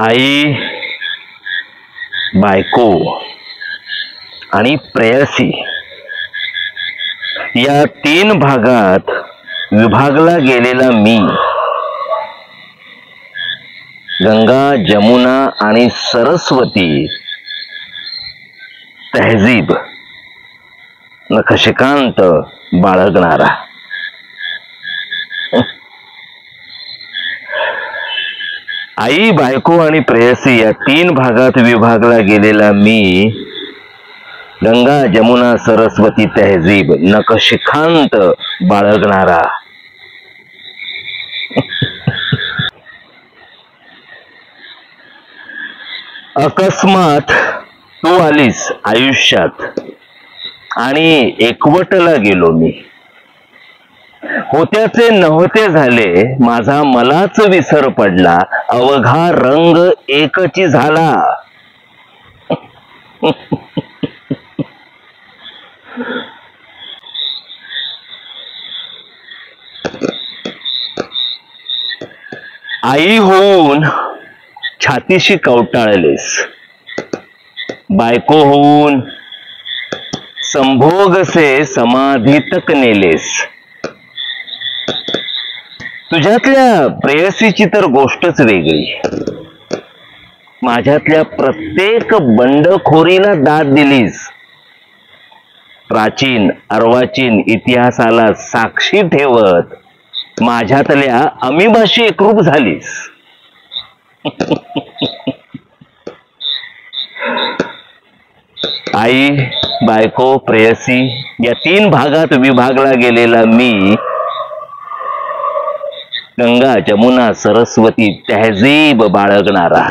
आई, बायको आणि प्रेयसी या तीन भागात विभागला गेलेला मी गंगा, जमुना आणि सरस्वती तहजीब नखशिकांत बाळगणारा. आई, बायको आणि प्रेयसी या तीन भागात विभागला गेलेला मी गंगा, जमुना, सरस्वती तहजीब नखशिखांत बाळगणारा. अकस्मात तू आलीस आयुष्यात आणि एकवटला गेलो मी. होत्याचे नव्हते झाले, माझा मलाच विसर पडला, अवघा रंग एकची झाला. आई होऊन छातीशी कवटाळलेस, बायको होऊन संभोगसे समाधीतक नेलेस. तुझ्यातल्या प्रेयसीची तर गोष्टच वेगळी. माझ्यातल्या प्रत्येक बंडखोरीला दाद दिलीस. प्राचीन अर्वाचीन इतिहासाला साक्षी ठेवत माझ्यातल्या अमिबाशी एकरूप झालीस. आई, बायको, प्रेयसी या तीन भागात विभागला गेलेला मी गंगा, जमुना, सरस्वती तहजीब बाळगणारा.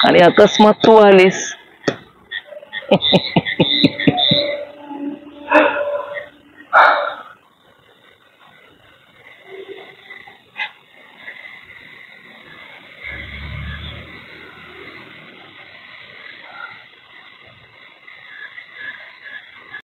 आणि अकस्मात तू आलीस.